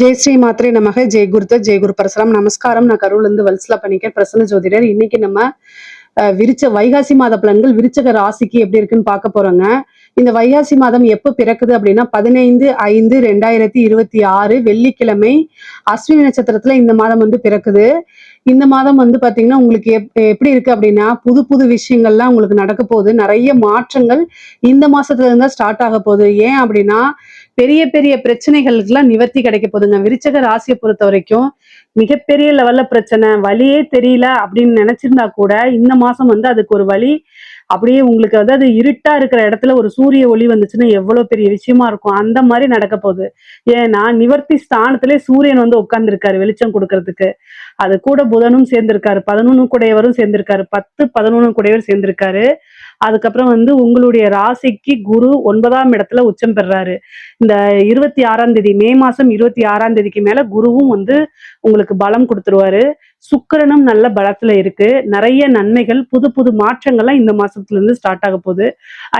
ஜெய் ஸ்ரீ மாத்ரே நமக. ஜெய் குருத்த ஜெய் குரு பரசுராம். நமஸ்காரம். நான் கரூர்ல இருந்து வல்சலா பண்ணிக்க பிரசன்ன ஜோதிடர். இன்னைக்கு நம்ம வைகாசி மாத பலன்கள் விருச்சக ராசிக்கு எப்படி இருக்குன்னு பார்க்க போறோங்க. இந்த வைகாசி மாதம் எப்ப பிறக்குது அப்படின்னா 15/5/2026 வெள்ளிக்கிழமை அஸ்வினி நட்சத்திரத்துல இந்த மாதம் பிறக்குது. இந்த மாதம் பாத்தீங்கன்னா உங்களுக்கு எப்படி இருக்கு அப்படின்னா புது புது விஷயங்கள்லாம் உங்களுக்கு நடக்க போகுது. நிறைய மாற்றங்கள் இந்த மாசத்துல இருந்தா ஸ்டார்ட் ஆக போகுது. ஏன் அப்படின்னா பெரிய பெரிய பிரச்சனைகளுக்கெல்லாம் நிவர்த்தி கிடைக்க போகுதுங்க. விருச்சக ராசியை பொறுத்த வரைக்கும் மிகப்பெரிய லெவல்ல பிரச்சனை, வழியே தெரியல அப்படின்னு நினைச்சிருந்தா கூட இந்த மாசம் அதுக்கு ஒரு வழி அப்படியே உங்களுக்கு அதாவது இருட்டா இருக்கிற இடத்துல ஒரு சூரிய ஒளி வந்துச்சுன்னா எவ்வளவு பெரிய விஷயமா இருக்கும். அந்த மாதிரி நடக்க போகுது. ஏன்னா நிவர்த்தி ஸ்தானத்திலே சூரியன் உட்கார்ந்துருக்காரு வெளிச்சம் கொடுக்கறதுக்கு. அது கூட புதனும் சேர்ந்திருக்காரு, 11 கூடையவரும் சேர்ந்திருக்காரு, 10 11 கூடையவர் சேர்ந்திருக்காரு. அதுக்கப்புறம் உங்களுடைய ராசிக்கு குரு 9ஆம் இடத்துல உச்சம் பெறாரு. இந்த 26ஆம் தேதி மே மாசம் 26ஆம் தேதிக்கு மேல குருவும் உங்களுக்கு பலம் கொடுத்துருவாரு. சுக்கிரனும் நல்ல பலத்துல இருக்கு. நிறைய நன்மைகள் புது புது மாற்றங்கள்லாம் இந்த மாசத்துல இருந்து ஸ்டார்ட் ஆக போகுது.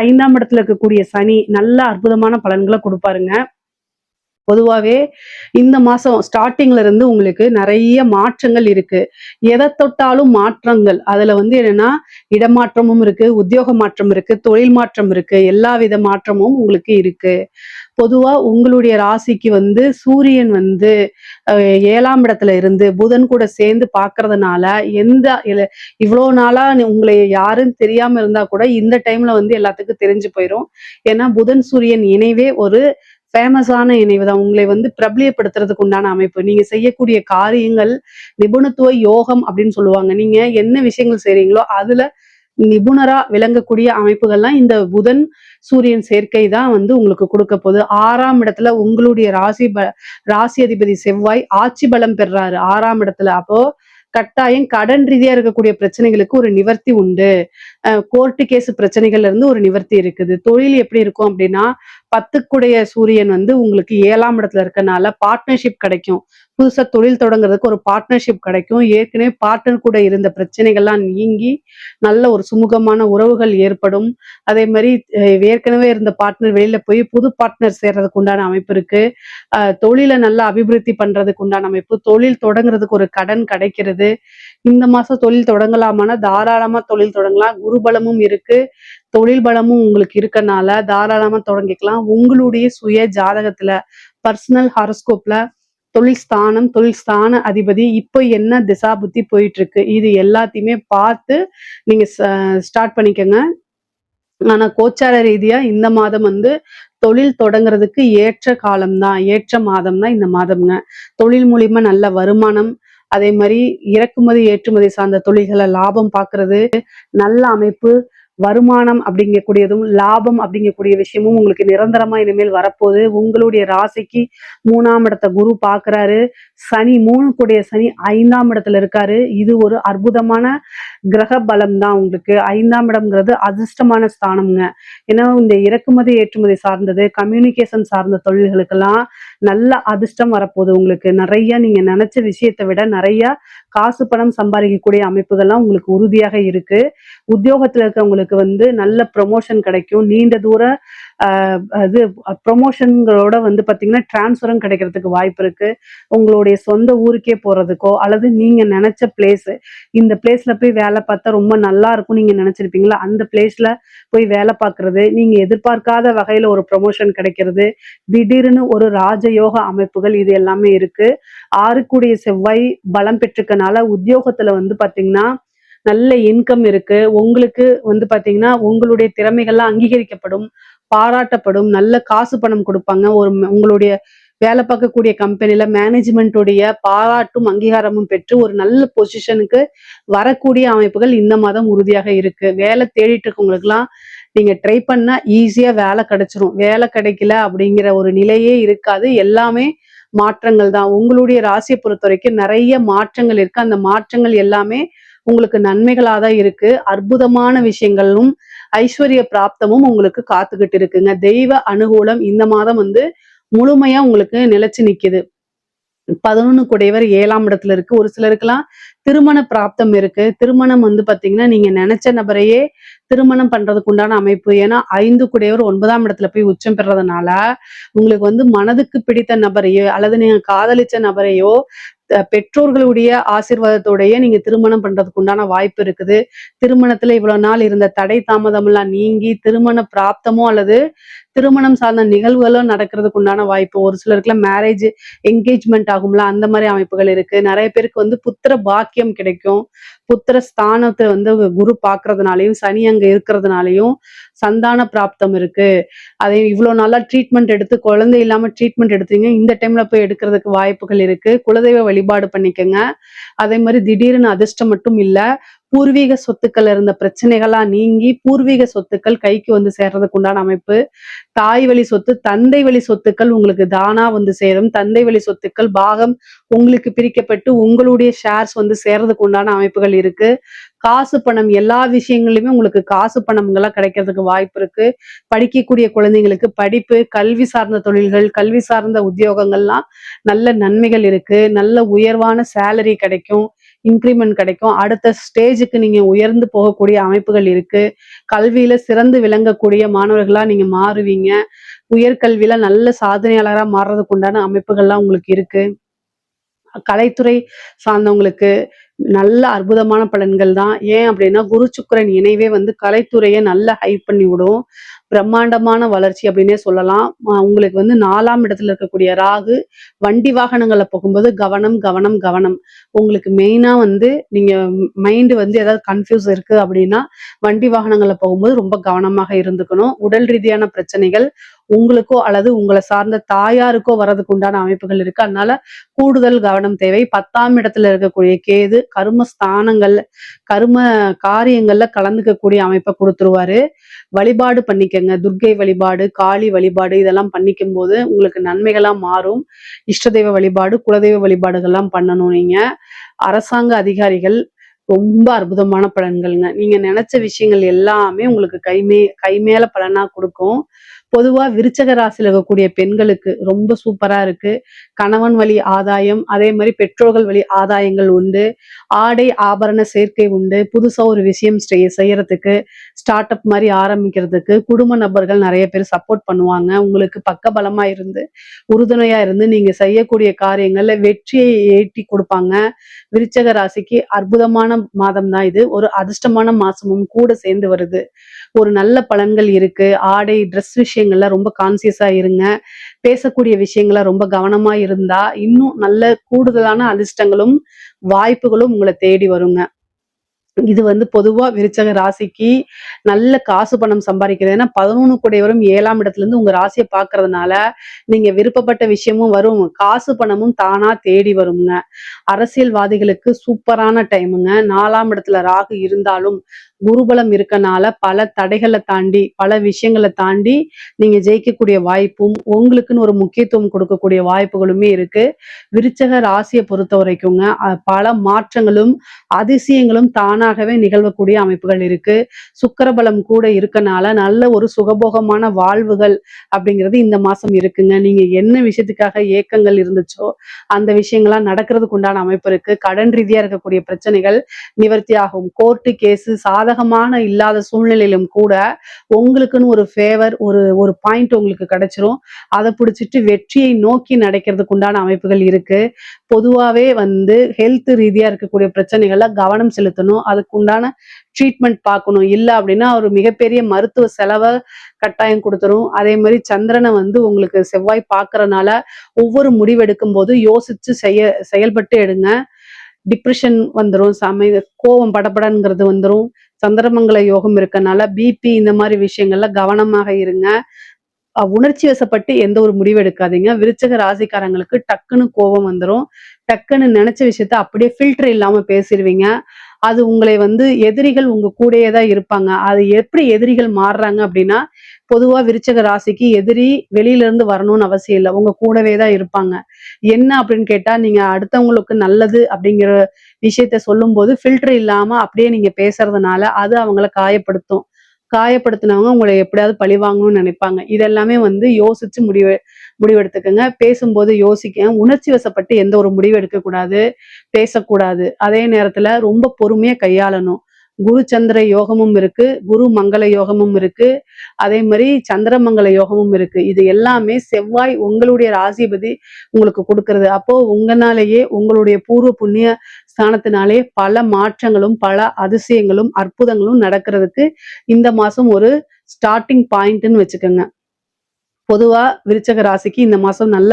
5ஆம் இடத்துல இருக்கக்கூடிய சனி நல்ல அற்புதமான பலன்களை கொடுப்பாருங்க. பொதுவாவே இந்த மாசம் ஸ்டார்டிங்ல இருந்து உங்களுக்கு நிறைய மாற்றங்கள் இருக்கு. எதை தொட்டாலும் மாற்றங்கள். அதுல என்னன்னா இடமாற்றமும் இருக்கு, உத்தியோக மாற்றம் இருக்கு, தொழில் மாற்றம் இருக்கு, எல்லா வித மாற்றமும் உங்களுக்கு இருக்கு. பொதுவா உங்களுடைய ராசிக்கு சூரியன் 7ஆம் இடத்துல இருந்து புதன் கூட சேர்ந்து பாக்குறதுனால இவ்வளவு நாளா உங்களை யாருன்னு தெரியாம இருந்தா கூட இந்த டைம்ல எல்லாத்துக்கும் தெரிஞ்சு போயிரும். ஏன்னா புதன் சூரியன் இணைவே ஒரு ஃபேமஸான இணைவு தான். உங்களை பிரபலியப்படுத்துறதுக்கு உண்டான அமைப்பு. நீங்க செய்யக்கூடிய காரியங்கள் நிபுணத்துவ யோகம் அப்படின்னு சொல்லுவாங்க. நீங்க என்ன விஷயங்கள் செய்றீங்களோ அதுல நிபுணரா விளங்கக்கூடிய அமைப்புகள்லாம் இந்த புதன் சூரியன் சேர்க்கை தான் உங்களுக்கு கொடுக்க போகுது. 6ஆம் இடத்துல உங்களுடைய ராசி அதிபதி செவ்வாய் ஆட்சி பலம் பெறாரு 6ஆம் இடத்துல. அப்போ கட்டாயம் கடன் ரீதியா இருக்கக்கூடிய பிரச்சனைகளுக்கு ஒரு நிவர்த்தி உண்டு. கோர்ட்டு கேஸ் பிரச்சனைகள்ல இருந்து ஒரு நிவர்த்தி இருக்குது. தொழில் எப்படி இருக்கும் அப்படின்னா 10 சூரியன் உங்களுக்கு 7ஆம் இடத்துல இருக்கனால பார்ட்னர்ஷிப் கிடைக்கும். புதுசா தொழில் தொடங்குறதுக்கு ஒரு பார்ட்னர்ஷிப் கிடைக்கும். ஏற்கனவே பார்ட்னர் கூட இருந்த பிரச்சனைகள்லாம் நீங்கி நல்ல ஒரு சுமூகமான உறவுகள் ஏற்படும். அதே மாதிரி ஏற்கனவே இருந்த பார்ட்னர் வெளியில போய் புது பார்ட்னர் சேர்றதுக்கு உண்டான அமைப்பு இருக்கு. தொழிலை நல்லா அபிவிருத்தி பண்றதுக்கு உண்டான அமைப்பு, தொழில் தொடங்குறதுக்கு ஒரு கடன் கிடைக்கிறது. இந்த மாசம் தொழில் தொடங்கலாமான்னா தாராளமா தொழில் தொடங்கலாம். குரு பலமும் இருக்கு, தொழில் பலமும் உங்களுக்கு இருக்கனால தாராளமா தொடங்கிக்கலாம். உங்களுடைய சுய ஜாதகத்துல பர்சனல் ஹாரோஸ்கோப்ல தொழில் ஸ்தான அதிபதி இப்போ என்ன திசா புத்தி போயிட்டு இருக்கு இது எல்லாத்தையுமே பார்த்து நீங்க ஸ்டார்ட் பண்ணிக்கோங்க. ஆனா கோச்சார ரீதியா இந்த மாதம் தொழில் தொடங்குறதுக்கு ஏற்ற காலம்தான், ஏற்ற மாதம் தான் இந்த மாதம்ங்க. தொழில் மூலியமா நல்ல வருமானம், அதே மாதிரி இறக்குமதி ஏற்றுமதி சார்ந்த தொழில்களை லாபம் பார்க்கறது, நல்ல அமைப்பு, வருமானம் அப்படிங்கக்கூடியதும் லாபம் அப்படிங்கக்கூடிய விஷயமும் உங்களுக்கு நிரந்தரமா இனிமேல் வரப்போகுது. உங்களுடைய ராசிக்கு 3ஆம் இடத்தை குரு பாக்குறாரு. சனி 3 சனி 5ஆம் இடத்துல இருக்காரு. இது ஒரு அற்புதமான கிரக பலம் தான். உங்களுக்கு 5ஆம் இடம்ங்கிறது அதிர்ஷ்டமான ஸ்தானம்ங்க. ஏன்னா இந்த இறக்குமதி ஏற்றுமதி சார்ந்தது, கம்யூனிகேஷன் சார்ந்த தொழில்களுக்கெல்லாம் நல்ல அதிர்ஷ்டம் வரப்போகுது. உங்களுக்கு நிறைய நீங்க நினைச்ச விஷயத்தை விட நிறைய காசு பணம் சம்பாதிக்கக்கூடிய அமைப்புகள்லாம் உங்களுக்கு உறுதியாக இருக்கு. உத்தியோகத்துல இருக்கவங்களுக்கு நல்ல ப்ரொமோஷன் கிடைக்கும். நீண்ட தூர அது ப்ரொமோஷன்களோட பாத்தீங்கன்னா டிரான்ஸ்ஃபரும் கிடைக்கிறதுக்கு வாய்ப்பு இருக்கு. உங்களுடைய சொந்த ஊருக்கே போறதுக்கோ அல்லது நீங்க நினைச்ச பிளேஸ், இந்த பிளேஸ்ல போய் வேலை பார்த்தா ரொம்ப நல்லா இருக்கும் நீங்க நினைச்சிருப்பீங்களா, அந்த பிளேஸ்ல போய் வேலை பார்க்கறது, நீங்க எதிர்பார்க்காத வகையில ஒரு ப்ரொமோஷன் கிடைக்கிறது, திடீர்னு ஒரு ராஜயோக அமைப்புகள் இது எல்லாமே இருக்கு. 6 செவ்வாய் பலம் பெற்றிருக்கனால உத்தியோகத்துல பாத்தீங்கன்னா நல்ல இன்கம் இருக்கு. உங்களுக்கு பாத்தீங்கன்னா உங்களுடைய திறமைகள்லாம் அங்கீகரிக்கப்படும், பாராட்டப்படும், நல்ல காசு பணம் கொடுப்பாங்க. உங்களுடைய வேலை பார்க்கக்கூடிய கம்பெனில மேனேஜ்மெண்ட்டுடைய பாராட்டும் அங்கீகாரமும் பெற்று ஒரு நல்ல பொசிஷனுக்கு வரக்கூடிய அமைப்புகள் இந்த மாதம் உறுதியாக இருக்கு. வேலை தேடிட்டு இருக்கவங்களுக்குலாம் நீங்க ட்ரை பண்ணா ஈஸியா வேலை கிடைச்சிரும். வேலை கிடைக்கல அப்படிங்கிற ஒரு நிலையே இருக்காது. எல்லாமே மாற்றங்கள் தான். உங்களுடைய ராசியை பொறுத்த வரைக்கும் நிறைய மாற்றங்கள் இருக்கு. அந்த மாற்றங்கள் எல்லாமே உங்களுக்கு நன்மைகளாதான் இருக்கு. அற்புதமான விஷயங்களும் ஐஸ்வர்ய பிராப்தமும் உங்களுக்கு காத்துக்கிட்டு இருக்குங்க. தெய்வ அனுகூலம் இந்த மாதம் முழுமையா உங்களுக்கு நிலைச்சு நிக்குது. 11 7ஆம் இடத்துல இருக்கு. ஒரு சிலருக்கெல்லாம் திருமண பிராப்தம் இருக்கு. திருமணம் பாத்தீங்கன்னா நீங்க நினைச்ச நபரையே திருமணம் பண்றதுக்கு உண்டான அமைப்பு. ஏன்னா 5 கூடையவர் 9ஆம் இடத்துல போய் உச்சம் பெறதுனால, உங்களுக்கு வந்து மனதுக்கு பிடித்த நபரையோ, அல்லது நீங்க காதலிச்ச நபரையோ, பெற்றோர்களுடைய ஆசீர்வாதத்தோடயே நீங்க திருமணம் பண்றதுக்கு உண்டான வாய்ப்பு இருக்குது. திருமணத்துல இவ்வளவு நாள் இருந்த தடை தாமதம்லாம் நீங்கி, திருமண பிராப்தமோ அல்லது திருமணம் சார்ந்த நிகழ்வுகளும் நடக்கிறதுக்கு உண்டான வாய்ப்பு. ஒரு சிலருக்குலாம் மேரேஜ், என்கேஜ்மெண்ட் ஆகும்ல, அந்த மாரி அமைப்புகள் இருக்கு. நெறைய பேருக்கு வந்து புத்திர பாக்கியம் கிடைக்கும். புத்திர ஸ்தானத்த வந்து குரு பார்க்கறதுனாலயும், சனி அங்க இருக்கிறதுனாலயும் சந்தான பிராப்தம் இருக்கு. அதை இவ்வளோ நாளா ட்ரீட்மெண்ட் எடுத்து குழந்தை இல்லாம ட்ரீட்மெண்ட் எடுத்தீங்க. இந்த டைம்ல போய் எடுக்கிறதுக்கு வாய்ப்புகள் இருக்கு. குலதெய்வ வழிபாடு பண்ணிக்கங்க. அதே மாரி திடீர்னு அதிர்ஷ்டம் மட்டும் இல்ல, பூர்வீக சொத்துக்கள் இருந்த பிரச்சனைகள்லாம் நீங்கி, பூர்வீக சொத்துக்கள் கைக்கு வந்து சேர்றதுக்கு உண்டான அமைப்பு. தாய் வழி சொத்து, தந்தை வழி சொத்துக்கள் உங்களுக்கு தானா வந்து சேரும். தந்தை வழி சொத்துக்கள் பாகம் உங்களுக்கு பிரிக்கப்பட்டு உங்களுடைய ஷேர்ஸ் வந்து சேர்றதுக்கு உண்டான அமைப்புகள் இருக்கு. காசு பணம் எல்லா விஷயங்களிலுமே உங்களுக்கு காசு பணம்லாம் கிடைக்கிறதுக்கு வாய்ப்பு இருக்கு. படிக்கக்கூடிய குழந்தைங்களுக்கு படிப்பு, கல்வி சார்ந்த தொழில்கள், கல்வி சார்ந்த உத்தியோகங்கள்லாம் நல்ல நன்மைகள் இருக்கு. நல்ல உயர்வான சேலரி கிடைக்கும். இன்கிரிமெண்ட் கிடைக்கும். அடுத்த ஸ்டேஜுக்கு நீங்க உயர்ந்து போகக்கூடிய அமைப்புகள் இருக்கு. கல்வியில சிறந்து விளங்கக்கூடிய மாணவர்களா நீங்க மாறுவீங்க. உயர்கல்வியில நல்ல சாதனையாளரா மாறுறதுக்கு உண்டான அமைப்புகள்லாம் உங்களுக்கு இருக்கு. கலைத்துறை சார்ந்தவங்களுக்கு நல்ல அற்புதமான பலன்கள் தான். ஏன் அப்படின்னா, குரு சுக்கிரன் இணைவே வந்து கலைத்துறையை நல்லா ஹைப் பண்ணி விடும். பிரம்மாண்டமான வளர்ச்சி அப்படின்னே சொல்லலாம். உங்களுக்கு வந்து 4ஆம் இடத்துல இருக்கக்கூடிய ராகு வண்டி வாகனங்கள்ல போகும்போது கவனம், கவனம், கவனம். உங்களுக்கு மெயினா வந்து நீங்க மைண்ட் வந்து ஏதாவது கன்ஃபியூஸ் இருக்கு அப்படின்னா, வண்டி வாகனங்கள்ல போகும்போது ரொம்ப கவனமாக இருந்துக்கணும். உடல் ரீதியான பிரச்சனைகள் உங்களுக்கோ அல்லது உங்களை சார்ந்த தாயாருக்கோ வர்றதுக்கு உண்டான அமைப்புகள் இருக்கு. அதனால கூடுதல் கவனம் தேவை. 10ஆம் இடத்துல இருக்கக்கூடிய கேது கர்ம ஸ்தானங்கள்ல, கர்ம காரியங்கள்ல கலந்துக்கக்கூடிய அமைப்பை கொடுத்துருவாரு. வழிபாடு பண்ணிக்கங்க. துர்க்கை வழிபாடு, காளி வழிபாடு இதெல்லாம் பண்ணிக்கும் போது உங்களுக்கு நன்மைகளா மாறும். இஷ்ட தெய்வ வழிபாடு, குலதெய்வ வழிபாடுகள்லாம் பண்ணணும் நீங்க. அரசாங்க அதிகாரிகள் ரொம்ப அற்புதமான பலன்கள்ங்க. நீங்க நினைச்ச விஷயங்கள் எல்லாமே உங்களுக்கு கை மேல பலனா கொடுக்கும். பொதுவா விருச்சக ராசியில இருக்கக்கூடிய பெண்களுக்கு ரொம்ப சூப்பரா இருக்கு. கணவன் வழி ஆதாயம், அதே மாதிரி பெற்றோர்கள் வழி ஆதாயங்கள் உண்டு. ஆடை ஆபரண சேர்க்கை உண்டு. புதுசா ஒரு விஷயம் செய்யறதுக்கு, ஸ்டார்ட் அப் மாதிரி ஆரம்பிக்கிறதுக்கு குடும்ப நபர்கள் நிறைய பேர் சப்போர்ட் பண்ணுவாங்க. உங்களுக்கு பக்கபலமா இருந்து, உறுதுணையா இருந்து நீங்க செய்யக்கூடிய காரியங்கள்ல வெற்றியை ஈட்டி கொடுப்பாங்க. விருச்சக ராசிக்கு அற்புதமான மாதம் தான் இது. ஒரு அதிர்ஷ்டமான மாசமும் கூட சேர்ந்து வருது. ஒரு நல்ல பலன்கள் இருக்கு. ஆடை, ட்ரெஸ் விஷயங்கள்ல ரொம்ப கான்சியஸா இருங்க. பேசக்கூடிய விஷயங்கள ரொம்ப கவனமா இருந்தா, இன்னும் நல்ல கூடுதலான அதிர்ஷ்டங்களும், வாய்ப்புகளும் உங்கள தேடி வருங்க. இது வந்து பொதுவா விருச்சக ராசிக்கு நல்ல காசு பணம் சம்பாதிக்கிறது. ஏன்னா 11 கூடையவரும் 7ஆம் இடத்துல இருந்து உங்க ராசியை பார்க்கறதுனால, நீங்க விருப்பப்பட்ட விஷயமும் வரும். காசு பணமும் தானா தேடி வருங்க. அரசியல்வாதிகளுக்கு சூப்பரான டைமுங்க. 4ஆம் இடத்துல ராகு இருந்தாலும், குருபலம் இருக்கனால பல தடைகளை தாண்டி, பல விஷயங்களை தாண்டி நீங்க ஜெயிக்கக்கூடிய வாய்ப்பும், உங்களுக்குன்னு ஒரு முக்கியத்துவம் கொடுக்கக்கூடிய வாய்ப்புகளுமே இருக்கு. விருச்சக ராசியை பொறுத்த வரைக்குங்க, பல மாற்றங்களும், அதிசயங்களும் தானாகவே நிகழக்கூடிய அமைப்புகள் இருக்கு. சுக்கிரபலம் கூட இருக்கனால நல்ல ஒரு சுகபோகமான வாழ்வுகள் அப்படிங்கிறது இந்த மாசம் இருக்குங்க. நீங்க என்ன விஷயத்துக்காக ஏக்கங்கள் இருந்துச்சோ அந்த விஷயங்கள்லாம் நடக்கிறதுக்கு உண்டான அமைப்பு இருக்கு. கடன் ரீதியா இருக்கக்கூடிய பிரச்சனைகள் நிவர்த்தி ஆகும். கோர்ட்டு கேஸ் சாதகமான இல்லாத சூழ்நிலையிலும் கூட உங்களுக்குன்னு ஒரு ஃபேவர், ஒரு பாயிண்ட் உங்களுக்கு கிடைச்சிரும். அதை பிடிச்சிட்டு வெற்றியை நோக்கி நடக்கிறதுக்கு உண்டான அமைப்புகள் இருக்கு. பொதுவாவே வந்து ஹெல்த் ரீதியா இருக்கக்கூடிய பிரச்சனைகள்ல கவனம் செலுத்தணும். அதுக்கு உண்டான ட்ரீட்மெண்ட் பார்க்கணும். இல்ல அப்படின்னா ஒரு மிகப்பெரிய மருத்துவ செலவை கட்டாயம் கொடுத்துரும். அதே மாதிரி சந்திரனை வந்து உங்களுக்கு செவ்வாய் பார்க்கறனால ஒவ்வொரு முடிவெடுக்கும் போது யோசிச்சு செயல்பட்டு எடுங்க. டிப்ரெஷன் வந்துரும். கோவம் படபடங்கிறது வந்துரும். சந்திரமங்கல யோகம் இருக்கனால பிபி இந்த மாதிரி விஷயங்கள்ல கவனமாக இருங்க. உணர்ச்சி வசப்பட்டு எந்த ஒரு முடிவு எடுக்காதீங்க. விருச்சக ராசிக்காரங்களுக்கு டக்குன்னு கோபம் வந்துரும். டக்குன்னு நினைச்ச விஷயத்த அப்படியே ஃபில்டர் இல்லாம பேசிடுவீங்க. அது உங்களை வந்து எதிரிகள் உங்க கூடயே தான் இருப்பாங்க. அது எப்படி எதிரிகள் மாறுறாங்க அப்படின்னா, பொதுவா விருச்சக ராசிக்கு எதிரி வெளியில இருந்து வரணும்னு அவசியம் இல்லை. உங்க கூடவே தான் இருப்பாங்க. என்ன அப்படின்னு கேட்டா, நீங்க அடுத்தவங்களுக்கு நல்லது அப்படிங்கிற விஷயத்த சொல்லும்போது ஃபில்டர் இல்லாம அப்படியே நீங்க பேசுறதுனால அது அவங்கள காயப்படுத்தும். காயப்படுத்தினவங்க உங்களை எப்படியாவது பழி வாங்கணும்னு நினைப்பாங்க. இதெல்லாமே வந்து யோசிச்சு முடிவெடுத்துக்கங்க. பேசும்போது யோசிக்க, உணர்ச்சி வசப்பட்டு எந்த ஒரு முடிவு எடுக்கக்கூடாது, பேசக்கூடாது. அதே நேரத்துல ரொம்ப பொறுமையா கையாளணும். குரு சந்திர யோகமும் இருக்கு, குரு மங்கள யோகமும் இருக்கு, அதே மாதிரி சந்திரமங்கல யோகமும் இருக்கு. இது எல்லாமே செவ்வாய் உங்களுடைய ராசிபதி உங்களுக்கு கொடுக்கறது. அப்போ உங்களாலேயே உங்களுடைய பூர்வ புண்ணிய ஸ்தானத்தினாலே பல மாற்றங்களும் பல அதிசயங்களும் அற்புதங்களும் நடக்கிறதுக்கு இந்த மாசம் ஒரு ஸ்டார்டிங் பாயிண்ட்னு வச்சுக்கோங்க. பொதுவா விருச்சக ராசிக்கு இந்த மாசம் நல்ல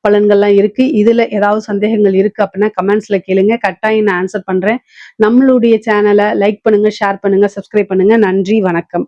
பலன்கள்லாம் இருக்கு. இதுல ஏதாவது சந்தேகங்கள் இருக்கு அப்படின்னா கமெண்ட்ஸ்ல கேளுங்க, கட்டாயம் நான் ஆன்சர் பண்றேன். நம்மளுடைய சேனலை லைக் பண்ணுங்க, ஷேர் பண்ணுங்க, சப்ஸ்கிரைப் பண்ணுங்க. நன்றி, வணக்கம்.